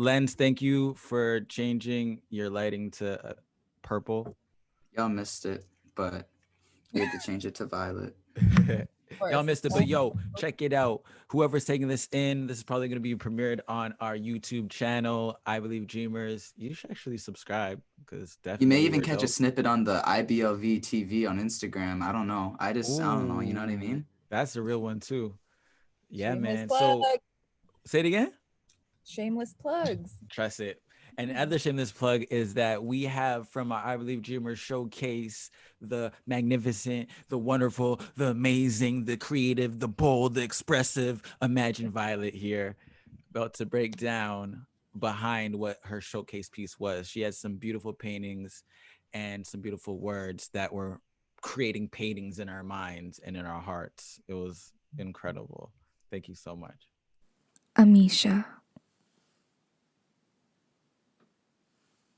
Lens, thank you for changing your lighting to purple. Y'all missed it, but we had to change it to violet. Y'all missed it, but yo, check it out. Whoever's taking this in, this is probably going to be premiered on our YouTube channel, I Believe Dreamers. You should actually subscribe because You may definitely even we're catch a dope. snippet on the IBLV TV on Instagram. I don't know. I don't know. You know what I Ooh, mean? that's a real one too. Yeah, Shameless man. plug. So say it again. Shameless plugs. Trust it. And other shameless plug is that we have from our I Believe Dreamers showcase the magnificent, the wonderful, the amazing, the creative, the bold, the expressive Imagine Violet here, about to break down behind what her showcase piece was. She has some beautiful paintings and some beautiful words that were creating paintings in our minds and in our hearts. It was incredible. Thank you so much. Amisha.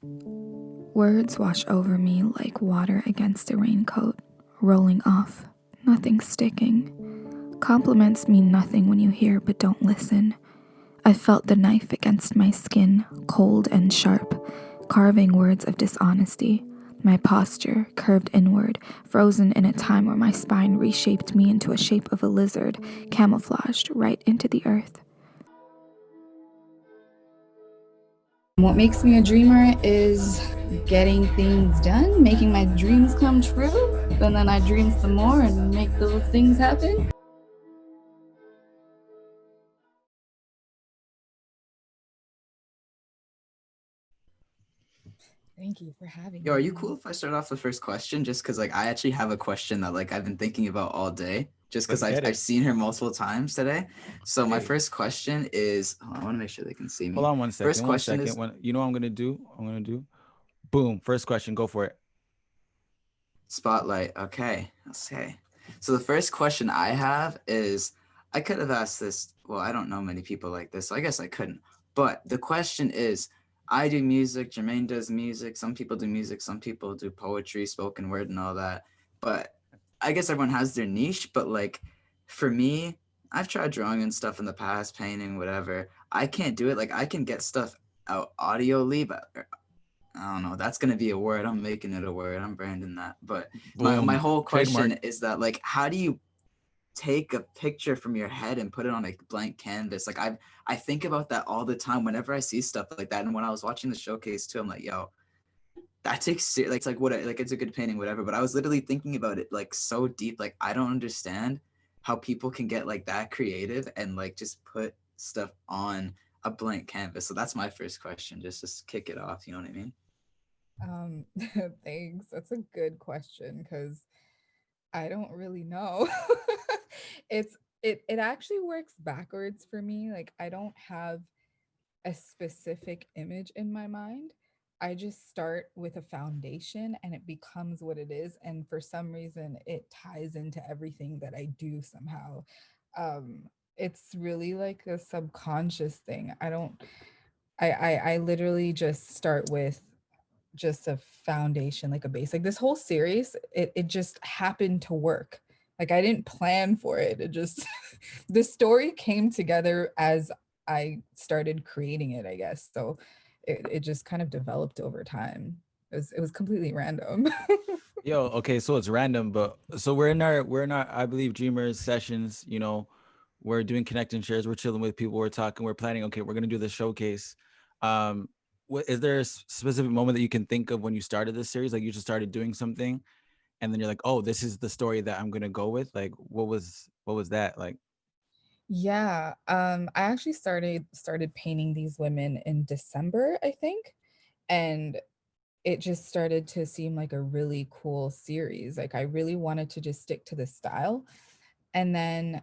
Words wash over me like water against a raincoat, rolling off, nothing sticking. Compliments mean nothing when you hear but don't listen. I felt the knife against my skin, cold and sharp, carving words of dishonesty. My posture, curved inward, frozen in a time where my spine reshaped me into a shape of a lizard, camouflaged right into the earth. What makes me a dreamer is getting things done, making my dreams come true, and then I dream some more and make those things happen. Thank you for having Yo, me. are you cool if I start off the first question? Just because like I actually have a question that like I've been thinking about all day. Just because I've seen her multiple times today. So my first question is, hold on, I want to make sure they can see me. Hold on one second. First question is, You know what I'm gonna do? Boom. First question. Go for it. spotlight. Okay. So the first question I have is, I could have asked this. Well, I don't know many people like this, so I guess I couldn't. But the question is, I do music, Jermaine does music, some people do music, some people do poetry, spoken word, and all that. But I guess everyone has their niche. But like for me, I've tried drawing and stuff in the past, painting, whatever. I can't do it. Like I can get stuff out audioly, but I don't know. That's gonna be a word. I'm making it a word. I'm branding that. But my whole question Trademark. is that like, how do you take a picture from your head and put it on a blank canvas? Like I think about that all the time whenever I see stuff like that. And when I was watching the showcase too, I'm like, yo, that takes like it's like what like it's a good painting, whatever. But I was literally thinking about it like so deep. Like I don't understand how people can get like that creative and like just put stuff on a blank canvas. So that's my first question. Just kick it off. You know what I mean? Thanks. That's a good question because I don't really know. It actually works backwards for me. Like I don't have a specific image in my mind. I just start with a foundation and it becomes what it is. And for some reason, it ties into everything that I do somehow. It's really like a subconscious thing. I literally just start with just a foundation, like a base. Like this whole series, it just happened to work. Like I didn't plan for it. It just the story came together as I started creating it, I guess. So it just kind of developed over time. It was completely random. Yo, okay, so it's random, but so we're in our I Believe Dreamers sessions, you know, we're doing connect and shares, we're chilling with people, we're talking, we're planning, okay, we're gonna do the showcase. What is there a specific moment that you can think of when you started this series? Like you just started doing something and then you're like, oh, this is the story that I'm gonna go with. Like what was that like? Yeah, I actually started painting these women in December, I think, and it just started to seem like a really cool series. Like I really wanted to just stick to the style. And then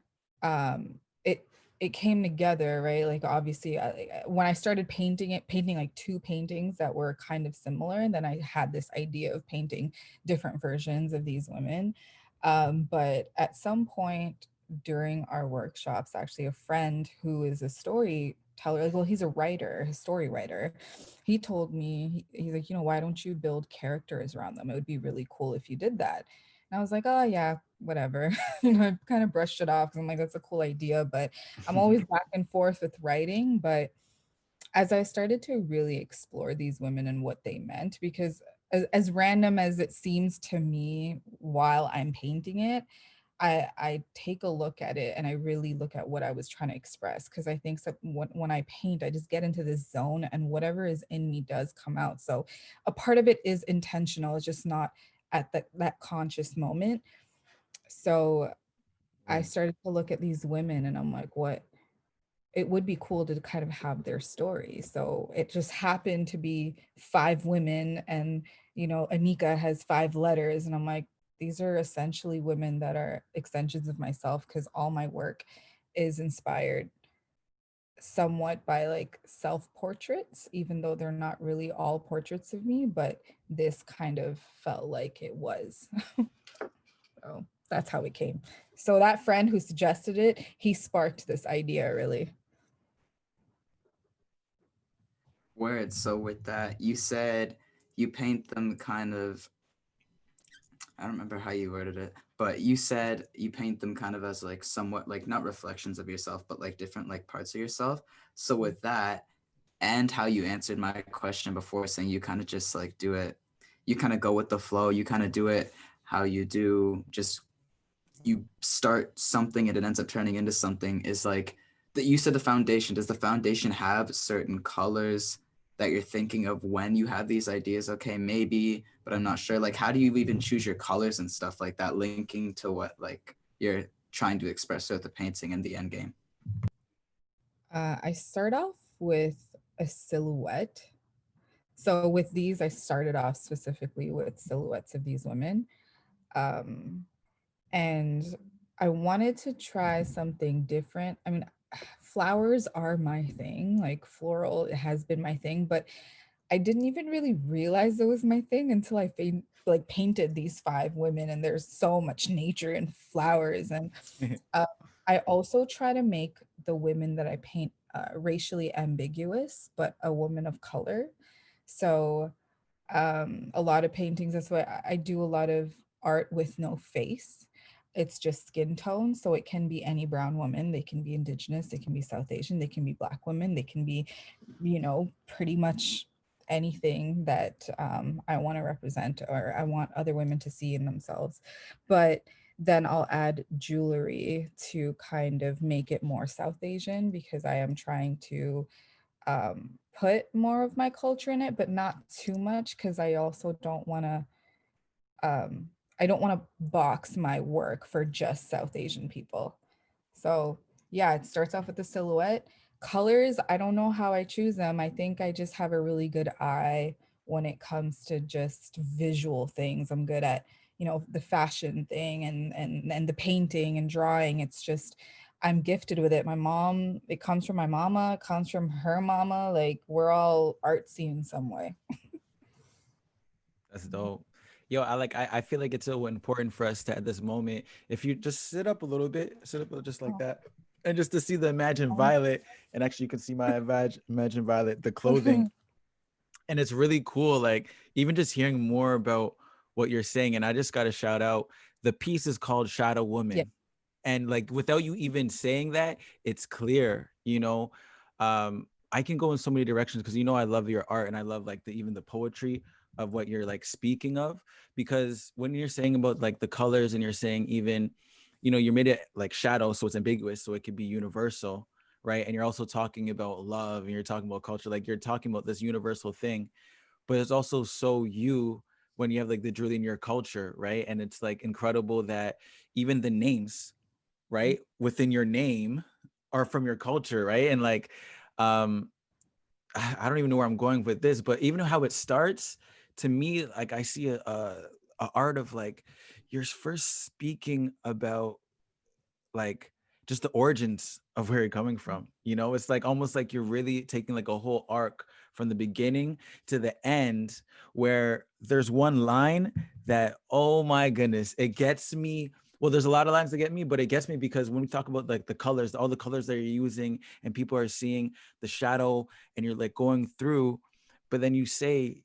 it came together, right? Like obviously when I started painting like two paintings that were kind of similar, and then I had this idea of painting different versions of these women. But at some point during our workshops, actually a friend who is a storyteller, like, well, he's a writer, a story writer, he told me, he's like, why don't you build characters around them? It would be really cool if you did that. And I was like, oh yeah, whatever. I kind of brushed it off because I'm like, that's a cool idea, but I'm always back and forth with writing. But as I started to really explore these women and what they meant, because as random as it seems to me while I'm painting it, I take a look at it and I really look at what I was trying to express, because I think so when I paint, I just get into this zone and whatever is in me does come out. So a part of it is intentional, it's just not at that conscious moment. So I started to look at these women and I'm like, what, it would be cool to kind of have their story. So it just happened to be 5 women, and Anika has 5 letters, and I'm like, these are essentially women that are extensions of myself, because all my work is inspired somewhat by like self-portraits, even though they're not really all portraits of me, but this kind of felt like it was. So that's how it came. So that friend who suggested it, he sparked this idea really. Word. So with that, you said you paint them kind of, I don't remember how you worded it, but you said you paint them kind of as like somewhat like not reflections of yourself, but like different like parts of yourself. So with that, and how you answered my question before, saying you kind of just like do it, you kind of go with the flow, you kind of do it how you do, just you start something and it ends up turning into something, is like that you said the foundation. Does the foundation have certain colors that you're thinking of when you have these ideas? Okay, maybe, but I'm not sure. Like, how do you even choose your colors and stuff like that, linking to what like you're trying to express throughout the painting and the end game? I start off with a silhouette. So with these, I started off specifically with silhouettes of these women. Um, and I wanted to try something different. I mean, flowers are my thing, like floral, it has been my thing, but I didn't even really realize it was my thing until I like painted these 5 women, and there's so much nature and flowers. And uh, I also try to make the women that I paint racially ambiguous, but a woman of color. So a lot of paintings, that's why I do a lot of art with no face. It's just skin tone. So it can be any brown woman, they can be indigenous, they can be South Asian, they can be black women, they can be, pretty much anything that I want to represent or I want other women to see in themselves. But then I'll add jewelry to kind of make it more South Asian, because I am trying to put more of my culture in it, but not too much, because I also don't want to um, I don't want to box my work for just South Asian people. So yeah, it starts off with the silhouette. Colors, I don't know how I choose them. I think I just have a really good eye when it comes to just visual things. I'm good at, the fashion thing and the painting and drawing. It's just I'm gifted with it. My mom, it comes from my mama, it comes from her mama. Like we're all artsy in some way. That's dope. Yo, I feel like it's so important for us to at this moment, if you just sit up a little bit, sit up just like that, and just to see the Imagine Violet, and actually you can see my Imagine Violet, the clothing, and it's really cool. Like even just hearing more about what you're saying, and I just got to shout out, the piece is called Shadow Yeah. Woman, and like without you even saying that, it's clear. I can go in so many directions because I love your art and I love like even the poetry of what you're like speaking of, because when you're saying about like the colors and you're saying even you made it like shadow, so it's ambiguous, so it could be universal, right? And you're also talking about love and you're talking about culture, like you're talking about this universal thing, but it's also so you when you have like the jewelry in your culture, right? And it's like incredible that even the names, right, within your name are from your culture, right? And like um I don't even know where I'm going with this, but even how it starts, to me, like I see a art of like you're first speaking about like just the origins of where you're coming from. It's like almost like you're really taking like a whole arc from the beginning to the end, where there's one line that, oh my goodness, it gets me. Well, there's a lot of lines that get me, but it gets me because when we talk about like the colors, all the colors that you're using, and people are seeing the shadow, and you're like going through, but then you say,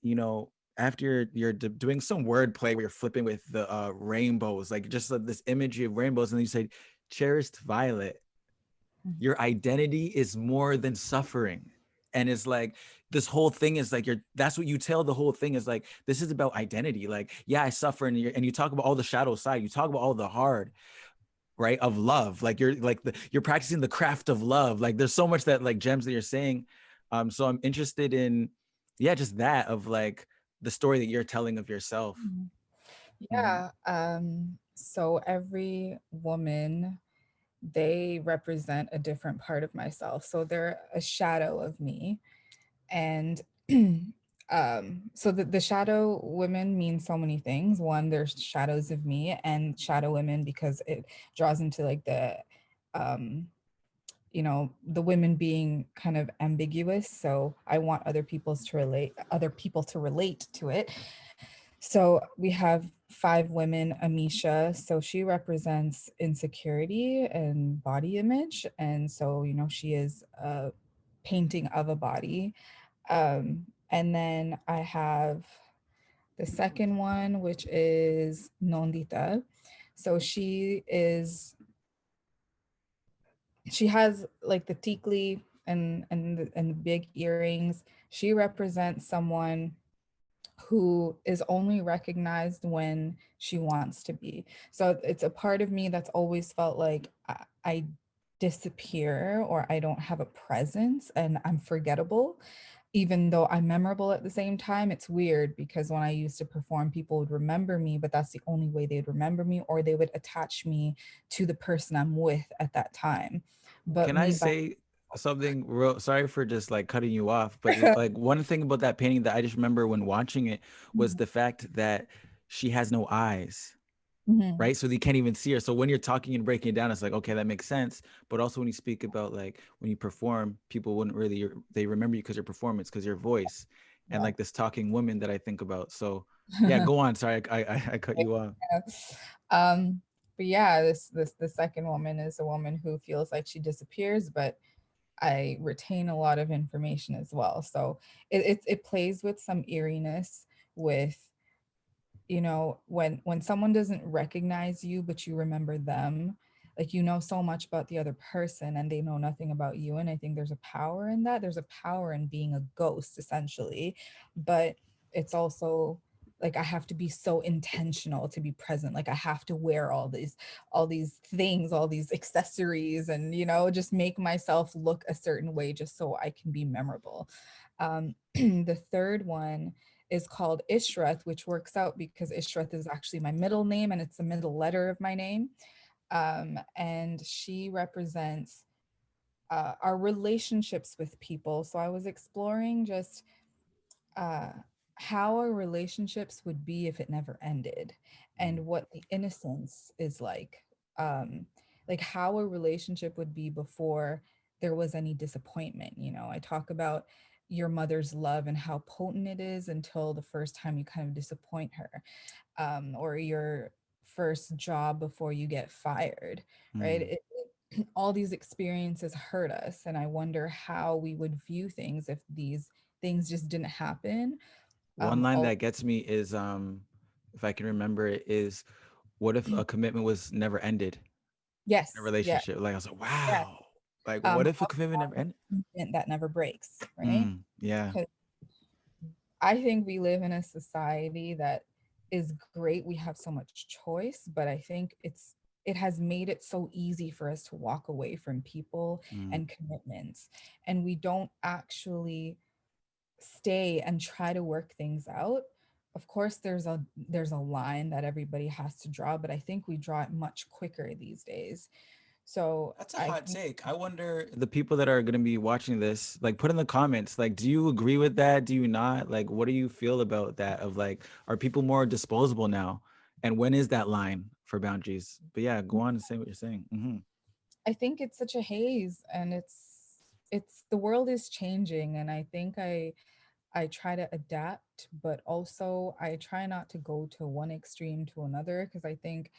after you're doing some wordplay where you're flipping with the rainbows, like just like this imagery of rainbows, and then you say, cherished Violet, your identity is more than suffering. And it's like this whole thing is like that's what you tell the whole thing is like, this is about identity. Like, yeah, I suffer, and you talk about all the shadow side, you talk about all the hard, right, of love. Like you're practicing the craft of love. Like there's so much that like gems that you're saying. So I'm interested in, yeah, just that of like the story that you're telling of yourself. Mhm. Mhm. Yeah. So every woman, they represent a different part of myself. So they're a shadow of me. And so the shadow women mean so many things. One, there's shadows of me, and shadow women because it draws into like the um the women being kind of ambiguous, so I want other people to relate to it. So we have five women. Amisha, so she represents insecurity and body image, and so she is a painting of a body. And then I have the second one, which is Nondita. So she has like the tikli and the big earrings. She represents someone who is only recognized when she wants to be. So it's a part of me that's always felt like I disappear, or I don't have a presence and I'm forgettable, even though I'm memorable at the same time. It's weird because when I used to perform, people would remember me, but that's the only way they'd remember me, or they would attach me to the person I'm with at that time. But Can I me back. say something real? Sorry for just like cutting you off, but like one thing about that painting that I just remember when watching it was the fact that she has no eyes, Mhm. right? So you can't even see her. So when you're talking and breaking it down, it's like, okay, that makes sense. But also when you speak about like when you perform, people wouldn't really, they remember you because your performance, because your voice, and Yeah. like this talking woman that I think about. So yeah, go on. Sorry, I cut you off. Yeah. Um, but yeah, this the second woman is a woman who feels like she disappears, but I retain a lot of information as well. So it plays with some eeriness with when someone doesn't recognize you but you remember them, like so much about the other person and they know nothing about you. And I think there's a power in that. There's a power in being a ghost essentially, but it's also like I have to be so intentional to be present. Like I have to wear all these things, all these accessories, and just make myself look a certain way just so I can be memorable. The third one is called Ishrath, which works out because Ishrath is actually my middle name and it's the middle letter of my name. And she represents our relationships with people. So I was exploring just uh, how our relationships would be if it never ended, and what the innocence is like how a relationship would be before there was any disappointment. I talk about your mother's love and how potent it is until the first time you kind of disappoint her, or your first job before you get fired, right? Mm. All these experiences hurt us, and I wonder how we would view things if these things just didn't happen. One line All that gets me is, if I can remember it, is what if a commitment was never ended in a yes, yeah, relationship? Like I was like, yeah. wow. Like what if a How commitment never ended? that never breaks, right? Yeah. 'Cause I think we live in a society that is great. We have so much choice, but I think it has made it so easy for us to walk away from people Mm. and commitments, and we don't actually stay and try to work things out. Of course, there's a line that everybody has to draw, but I think we draw it much quicker these days. So That's a I hot think take. I wonder the people that are going to be watching this, like put in the comments, like, do you agree with that? Do you not? Like, what do you feel about that? Of like, are people more disposable now? And when is that line for boundaries? But yeah, go on and say what you're saying. I think it's such a haze, and it's the world is changing, and I think I try to adapt, but also I try not to go to one extreme to another, because I think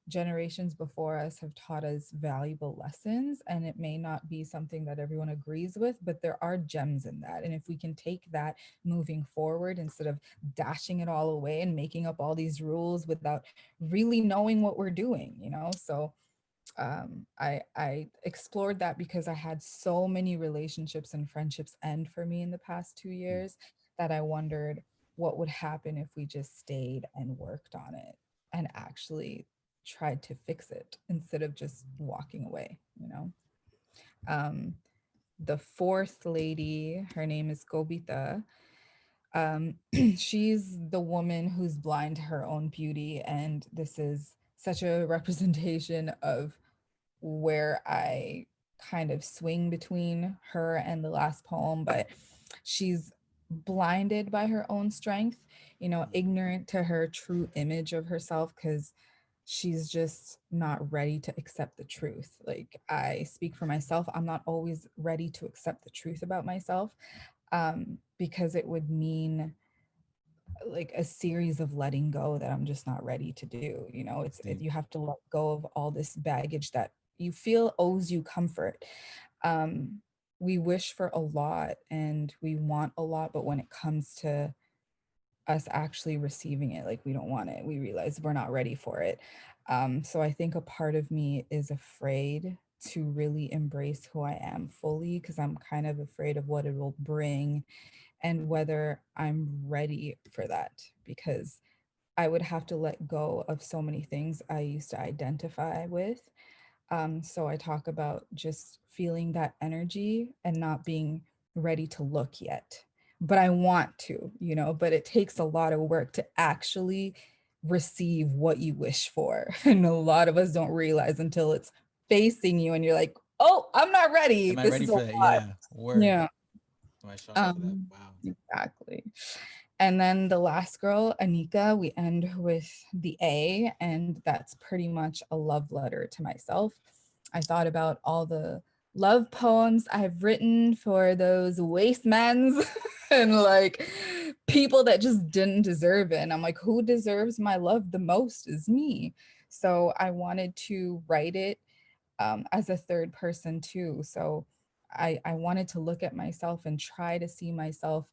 generations before us have taught us valuable lessons, and it may not be something that everyone agrees with, but there are gems in that. And if we can take that moving forward instead of dashing it all away and making up all these rules without really knowing what we're doing. So I explored that because I had so many relationships and friendships end for me in the past 2 years that I wondered what would happen if we just stayed and worked on it and actually tried to fix it instead of just walking away, you know? Um, the fourth lady, her name is Gobita. Um, she's the woman who's blind to her own beauty, and this is such a representation of where I kind of swing between her and the last poem, but she's blinded by her own strength, you know, ignorant to her true image of herself because she's just not ready to accept the truth. Like, I speak for myself, I'm not always ready to accept the truth about myself, because it would mean like a series of letting go that I'm just not ready to do. You know, Deep. you have to let go of all this baggage that you feel owes you comfort. Um, we wish for a lot and we want a lot, but when it comes to us actually receiving it, like we don't want it, we realize we're not ready for it. So I think a part of me is afraid to really embrace who I am fully because I'm kind of afraid of what it will bring and whether I'm ready for that, because I would have to let go of so many things I used to identify with. So I talk about just feeling that energy and not being ready to look yet. But I want to, you know, but it takes a lot of work to actually receive what you wish for. And a lot of us don't realize until it's facing you and you're like, oh, I'm not ready. Am I This ready is a for that? lot. Yeah. Word. Yeah. Am I strong for that? Wow. Exactly. And then the last girl, Anika, we end with the A, and that's pretty much a love letter to myself. I thought about all the love poems I've written for those wastemans and like people that just didn't deserve it. And I'm like, who deserves my love the most is me. So I wanted to write it as a third person too. So I wanted to look at myself and try to see myself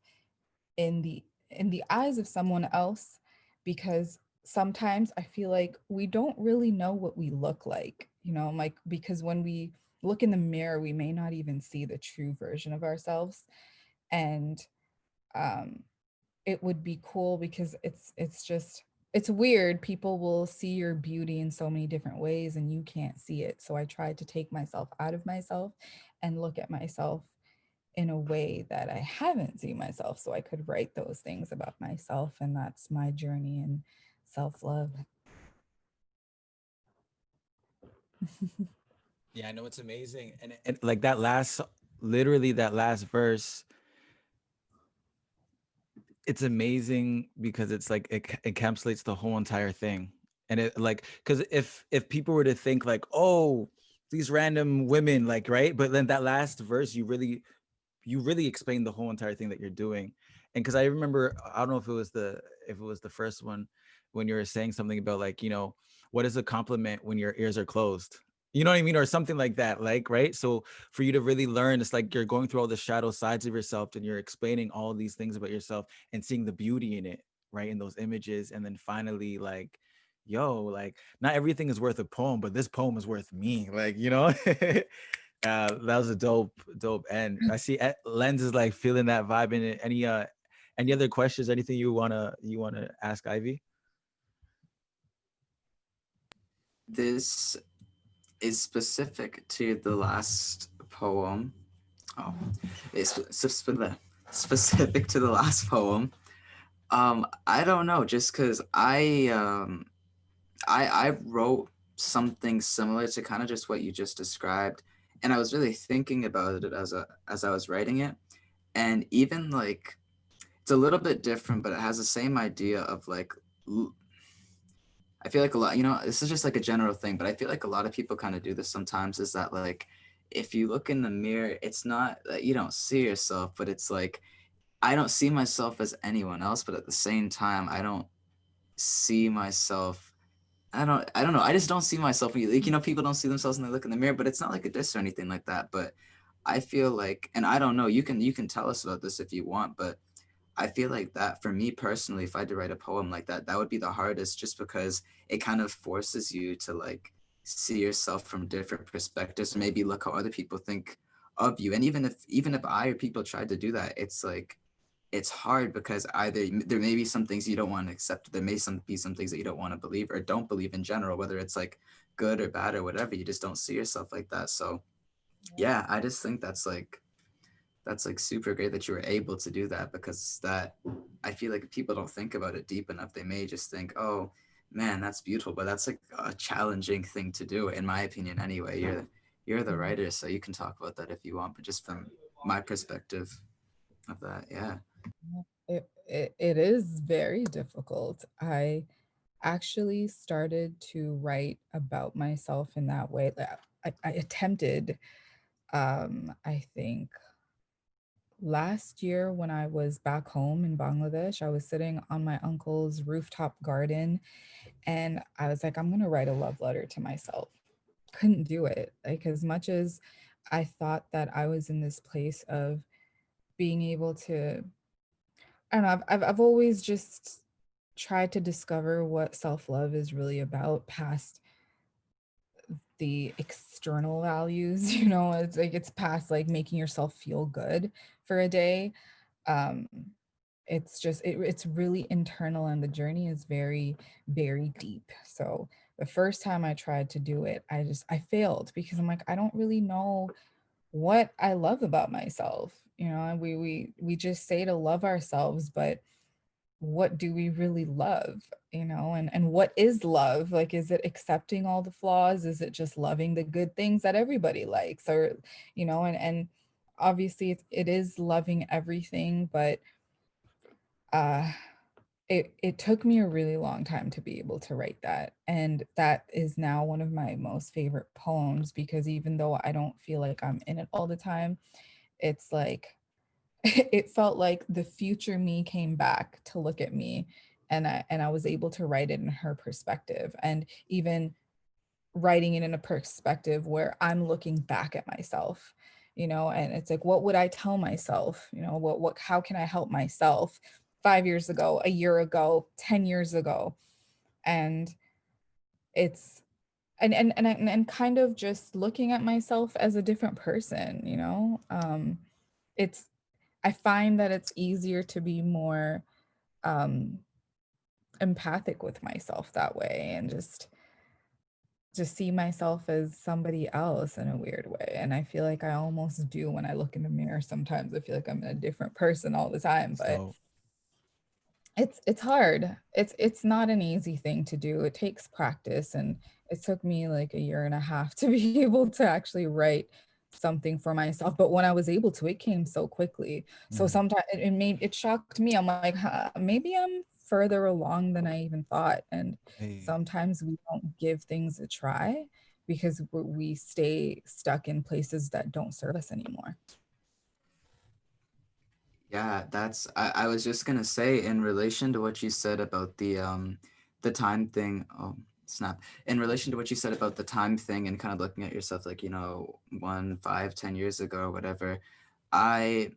in the eyes of someone else, because sometimes I feel like we don't really know what we look like, you know, like because when we look in the mirror, we may not even see the true version of ourselves. And um it would be cool because it's just it's weird. People will see your beauty in so many different ways and you can't see it. So I tried to take myself out of myself and look at myself in a way that I haven't seen myself so I could write those things about myself. And that's my journey in self-love. Yeah, I know it's amazing. And like that last, literally that last verse, it's amazing because it's like it encapsulates the whole entire thing. And it like, because if people were to think like, oh, these random women, like, right, but then that last verse, you really explain the whole entire thing that you're doing. And because I remember, I don't know if it was the first one, when you were saying something about like, you know, what is a compliment when your ears are closed, you know what I mean, or something like that, like, right? So for you to really learn, it's like you're going through all the shadow sides of yourself and you're explaining all these things about yourself and seeing the beauty in it, right, in those images. And then finally, like, yo, like, not everything is worth a poem, but this poem is worth me, like, you know. That was a dope end. I see Lens is like feeling that vibe in it. Any other questions? Anything you wanna ask Ivy? This is specific to the last poem. Oh, it's specific to the last poem. I don't know, just because I wrote something similar to kind of just what you just described, and I was really thinking about it as I was writing it, and even like it's a little bit different, but it has the same idea of like I feel like a lot, this is just like a general thing, but I feel like a lot of people kind of do this sometimes, is that like if you look in the mirror, it's not that you don't see yourself, but it's like I don't see myself as anyone else, but at the same time, I don't see myself. I don't know. I just don't see myself. Like, people don't see themselves when they look in the mirror, but it's not like a diss or anything like that. But I feel like, and I don't know, you can tell us about this if you want, but I feel like that for me personally, if I had to write a poem like that, that would be the hardest, just because it kind of forces you to like see yourself from different perspectives, maybe look how other people think of you. And even if I or people tried to do that, it's like it's hard because either there may be some things you don't want to accept, there may be some things that you don't want to believe or don't believe in general, whether it's like good or bad or whatever. You just don't see yourself like that. So yeah, I just think that's like super great that you were able to do that, because that, I feel like people don't think about it deep enough. They may just think, oh man, that's beautiful, but that's like a challenging thing to do, in my opinion anyway. You're the writer, so you can talk about that if you want, but just from my perspective of that, yeah. It is very difficult. I actually started to write about myself in that way. I attempted, I think last year when I was back home in Bangladesh, I was sitting on my uncle's rooftop garden and I was like, I'm going to write a love letter to myself. Couldn't do it. Like, as much as I thought that I was in this place of being able to, I don't know, I've always just tried to discover what self love is really about past the external values. It's like it's past like making yourself feel good for a day. um it's just it's really internal, and the journey is very, very deep. So the first time I tried to do it, I failed because I'm like, I don't really know what I love about myself. And we just say to love ourselves, but what do we really love? And what is love? Like, is it accepting all the flaws? Is it just loving the good things that everybody likes? Or and obviously it is loving everything, but uh it took me a really long time to be able to write that. And that is now one of my most favorite poems, because even though I don't feel like I'm in it all the time, it's like it felt like the future me came back to look at me, and I was able to write it in her perspective, and even writing it in a perspective where I'm looking back at myself, and it's like, what would I tell myself? What how can I help myself 5 years ago, a year ago, 10 years ago? And it's and kind of just looking at myself as a different person. It's I find that it's easier to be more um empathic with myself that way, and just see myself as somebody else in a weird way. And I feel like I almost do when I look in the mirror. Sometimes I feel like I'm a different person all the time, but So it's hard. It's not an easy thing to do. It takes practice, and it took me like a year and a half to be able to actually write something for myself. But when I was able to, it came so quickly. So mhm. sometimes it shocked me. I'm like, huh, maybe I'm further along than I even thought. And Hey, sometimes we don't give things a try because we stay stuck in places that don't serve us anymore. Yeah, I was just gonna say, in relation to what you said about the time thing. Oh snap. In relation to what you said about the time thing and kind of looking at yourself like, 1, 5, 10 years ago or whatever, I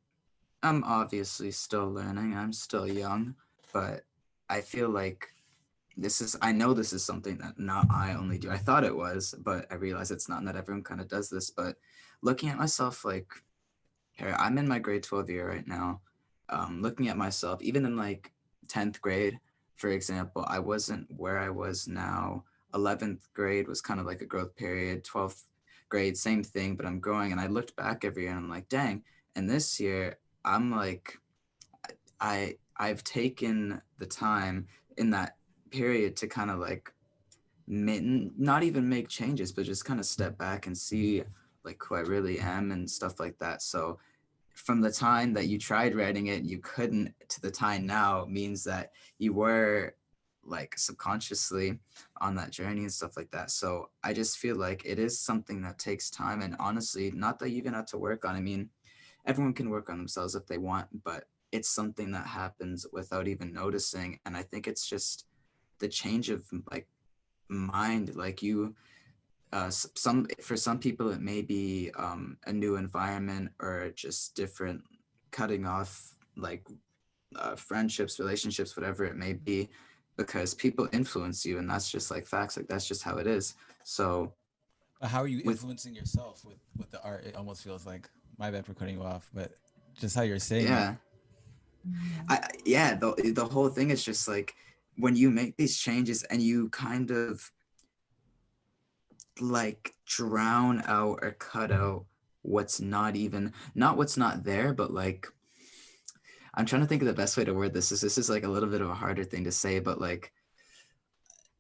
am obviously still learning. I'm still young, but I feel like I know this is something that not I only do. I thought it was, but I realize it's not, and that everyone kind of does this. But looking at myself like, here, I'm in my grade 12 year right now. Looking at myself, even in like 10th grade, for example, I wasn't where I was now. 11th grade was kind of like a growth period. 12th grade, same thing, but I'm growing. And I looked back every year and I'm like, dang. And this year, I'm like, I've taken the time in that period to kind of like not even make changes, but just kind of step back and see like who I really am and stuff like that. So from the time that you tried writing it, you couldn't, to the time now, means that you were like subconsciously on that journey and stuff like that. So I just feel like it is something that takes time. And honestly, not that you even have to work on. I mean, everyone can work on themselves if they want, but it's something that happens without even noticing. And I think it's just the change of like mind. Like you, some for some people it may be a new environment or just different, cutting off like friendships, relationships, whatever it may be. because people influence you, and that's just like facts. Like that's just how it is. So How are you with influencing yourself with the art? It almost feels like, my bad for cutting you off, but just how you're saying it. yeah, Mhm. yeah, the whole thing is just like when you make these changes and you kind of like drown out or cut out what's not even not what's not there, but like I'm trying to think of the best way to word this. This is like a little bit of a harder thing to say, but like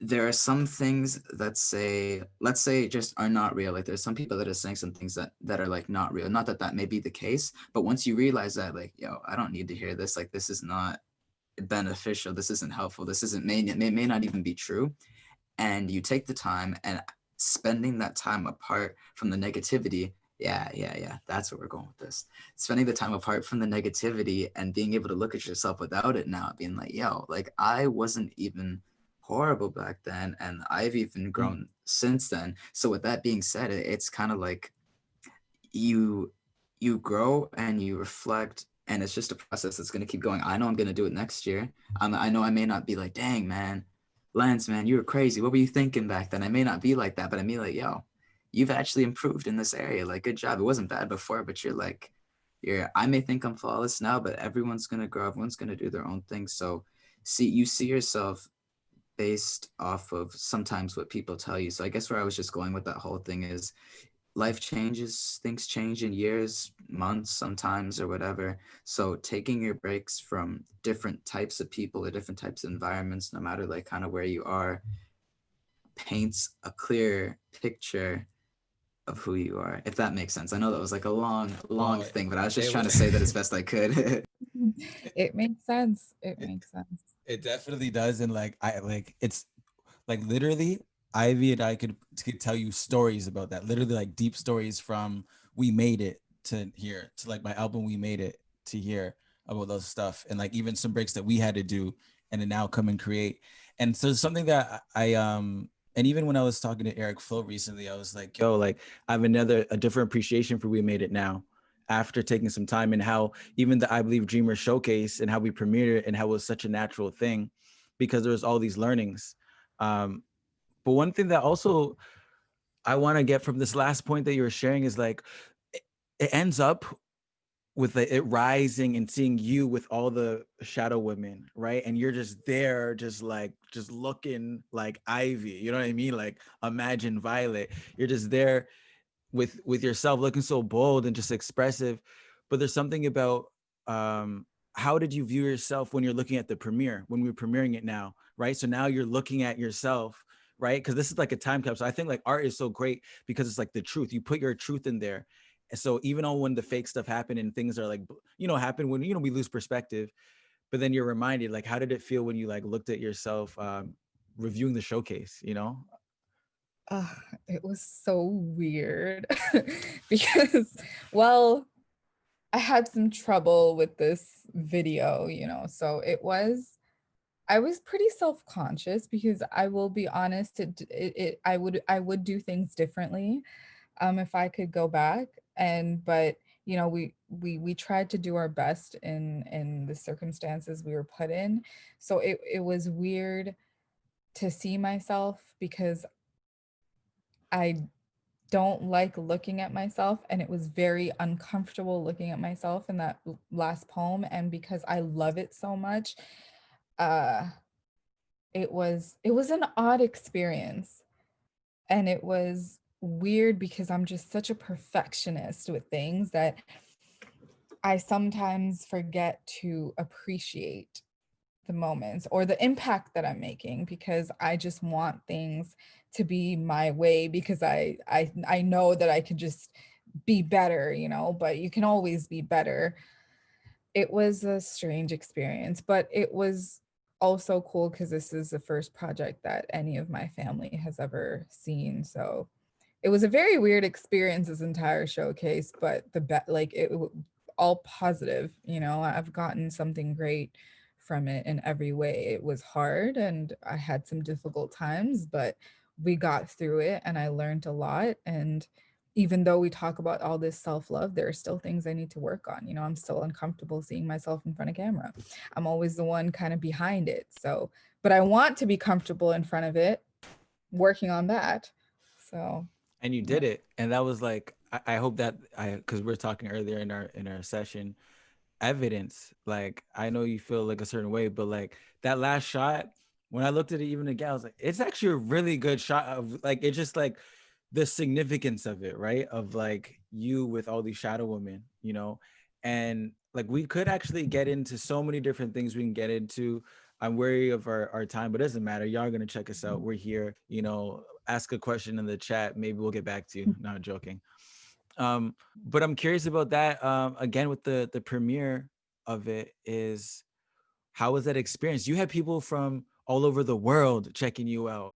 there are some things that say, let's say, just are not real. Like there's some people that are saying some things that are like not real. Not that that may be the case, but once you realize that, like, yo, I don't need to hear this. Like this is not beneficial. This isn't helpful. This isn't may not even be true. And you take the time and spending that time apart from the negativity. Yeah. That's where we're going with this. Spending the time apart from the negativity and being able to look at yourself without it now, being like, yo, like I wasn't even horrible back then, and I've even Mm. grown since then. So with that being said, it's kind of like you you grow and you reflect, and it's just a process that's going to keep going. I know I'm going to do it next year. I know I may not be like, dang man, Lance, man, you were crazy, what were you thinking back then? I may not be like that, but I mean, like, yo, you've actually improved in this area, like good job. It wasn't bad before, but you're like, I may think I'm flawless now, but everyone's going to grow, everyone's going to do their own thing. So you see yourself based off of sometimes what people tell you. So I guess where I was just going with that whole thing is life changes, things change in years, months, sometimes, or whatever. So taking your breaks from different types of people or different types of environments, no matter like kind of where you are, paints a clear picture of who you are, if that makes sense. I know that was like a long Well, thing, but I was just it trying to say that as best I could. It makes sense. It it, makes sense. it definitely does, and like I like it's like literally Ivy and I could tell you stories about that. Literally like deep stories from We Made It to here to like my album We Made It to here about those stuff, and like even some breaks that we had to do and then now come and create. And so something that I and even when I was talking to Eric Flo recently, I was like, yo, like I have a different appreciation for We Made It now after taking some time, and how even the I Believe Dreamer showcase and how we premiered it and how it was such a natural thing because there was all these learnings. Um, but one thing that also I want to get from this last point that you were sharing is like it ends up with it rising and seeing you with all the shadow women, right? And you're just there, just looking like Ivy. You know what I mean? Like imagine Violet. You're just there with yourself, looking so bold and just expressive. But there's something about um how did you view yourself when you're looking at the premiere, when we're premiering it now, right? So now you're looking at yourself, right? Because this is like a time capsule. I think like art is so great because it's like the truth. You put your truth in there. And so even on when the fake stuff happened and things are like, happen when, we lose perspective, but then you're reminded, like, how did it feel when you like looked at yourself reviewing the showcase? Uh, it was so weird because, well, I had some trouble with this video, so I was pretty self-conscious because I will be honest, I would do things differently if I could go back. But we tried to do our best in the circumstances we were put in. So it was weird to see myself because I don't like looking at myself, and it was very uncomfortable looking at myself in that last poem. And because I love it so much, uh it was an odd experience, and it was weird because I'm just such a perfectionist with things that I sometimes forget to appreciate the moments or the impact that I'm making because I just want things to be my way because I know that I could just be better, but you can always be better. It was a strange experience, but it was also cool because this is the first project that any of my family has ever seen. So it was a very weird experience, this entire showcase, but all positive. I've gotten something great from it in every way. It was hard and I had some difficult times, but we got through it and I learned a lot. And even though we talk about all this self-love, there are still things I need to work on. You know, I'm still uncomfortable seeing myself in front of camera. I'm always the one kind of behind it. So, but I want to be comfortable in front of it, working on that. So, And you yeah. did it. And that was like, I hope that because we were talking earlier in our session, evidence. Like, I know you feel like a certain way, but like that last shot, when I looked at it even again, I was like, it's actually a really good shot of like, it just like the significance of it, right? Of like you with all these shadow women, you know? And like, we could actually get into so many different things we can get into. I'm wary of our time, but it doesn't matter. Y'all are going to check us out. We're here, you know, ask a question in the chat. Maybe we'll get back to you. Not joking. But I'm curious about that. Again, with the premiere of it, is how was that experience? You had people from all over the world checking you out.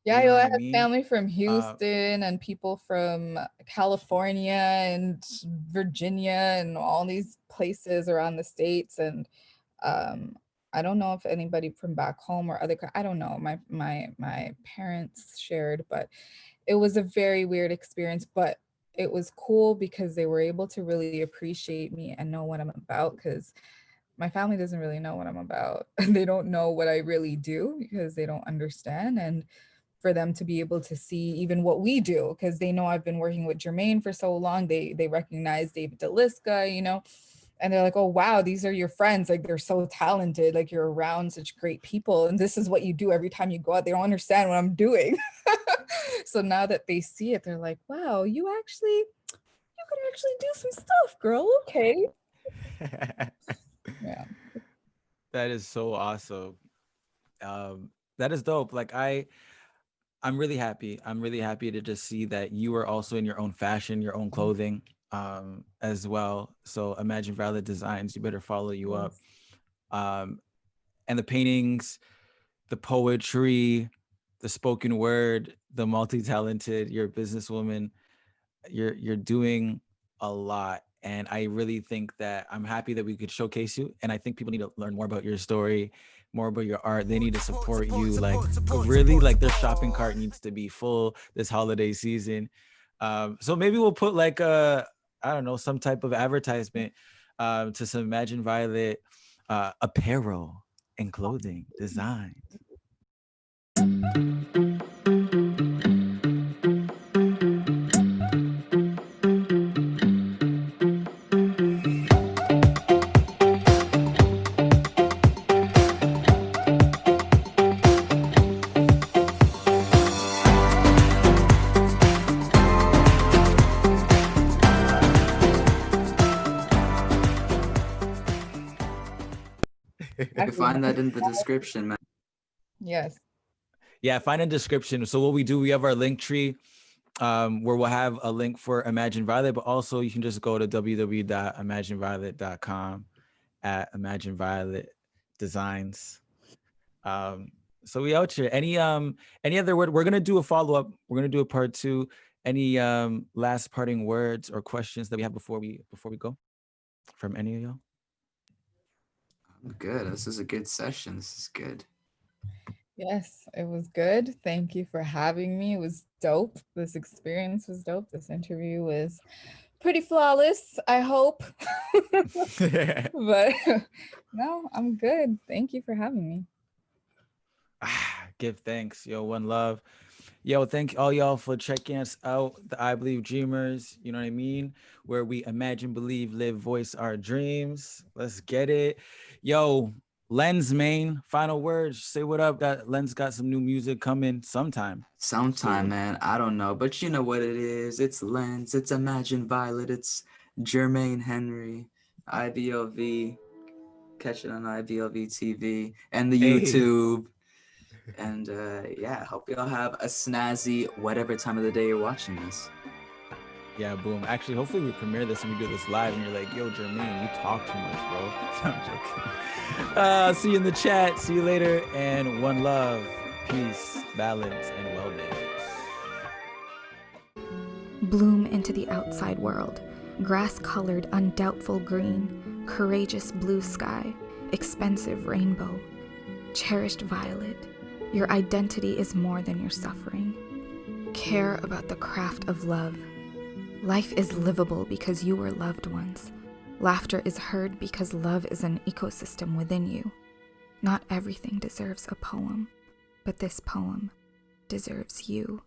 Yeah, You know I what I had mean? family from Houston and people from California and Virginia and all these places around the States. And I don't know if anybody from back home or I don't know. My parents shared, but it was a very weird experience. But it was cool because they were able to really appreciate me and know what I'm about, because my family doesn't really know what I'm about. They don't know what I really do because they don't understand. And for them to be able to see even what we do, because they know I've been working with Jermaine for so long. They recognize David DeLisca, you know, and they're like, oh wow, these are your friends. Like, they're so talented. Like, you're around such great people, and this is what you do every time you go out. They don't understand what I'm doing. So now that they see it, they're like, wow, you could actually do some stuff, girl. Okay. Yeah. That is so awesome. That is dope. Like, I'm really happy. I'm really happy to just see that you are also in your own fashion, your own clothing, as well. So Imagine Violet Designs, you better follow you up. Um, and the paintings, the poetry, the spoken word, the multi-talented, you're a businesswoman, you're doing a lot. And I really think that I'm happy that we could showcase you. And I think people need to learn more about your story, more about your art. They need to support you. Like, really, like, their shopping cart needs to be full this holiday season. So maybe we'll put like I don't know, some type of advertisement to some Imagine Violet apparel and clothing designs. You can find that in the description, man. Yes. Yeah, find a description. So what we do, we have our link tree where we'll have a link for Imagine Violet, but also you can just go to www.imagineviolet.com at Imagine Violet Designs. So we out here. Any other word? We're gonna do a follow-up. We're gonna do a part 2. Any last parting words or questions that we have before we go from any of y'all? I'm good. This is a good session. This is good. Yes, it was good. Thank you for having me. It was dope. This experience was dope. This interview was pretty flawless, I hope. But no, I'm good. Thank you for having me. Give thanks. Yo, one love. Yo, thank all y'all for checking us out. The I Believe Dreamers, you know what I mean? Where we imagine, believe, live, voice our dreams. Let's get it. Yo, Lens, main, final words. Say what up. Lens got some new music coming sometime. Sometime, man. I don't know, but you know what it is. It's Lens. It's Imagine Violet. It's Jermaine Henry, IBLV. Catch it on IBLV TV and the Hey. YouTube. And yeah, hope y'all have a snazzy whatever time of the day you're watching this. Yeah, boom. Actually, hopefully we premiere this and we do this live and you're like, yo, Jermaine, you talk too much, bro. I'm joking. See you in the chat. See you later. And one love, peace, balance, and wellness. Bloom into the outside world. Grass-colored, undoubtful green. Courageous blue sky. Expensive rainbow. Cherished violet. Your identity is more than your suffering. Care about the craft of love. Life is livable because you were loved once. Laughter is heard because love is an ecosystem within you. Not everything deserves a poem, but this poem deserves you.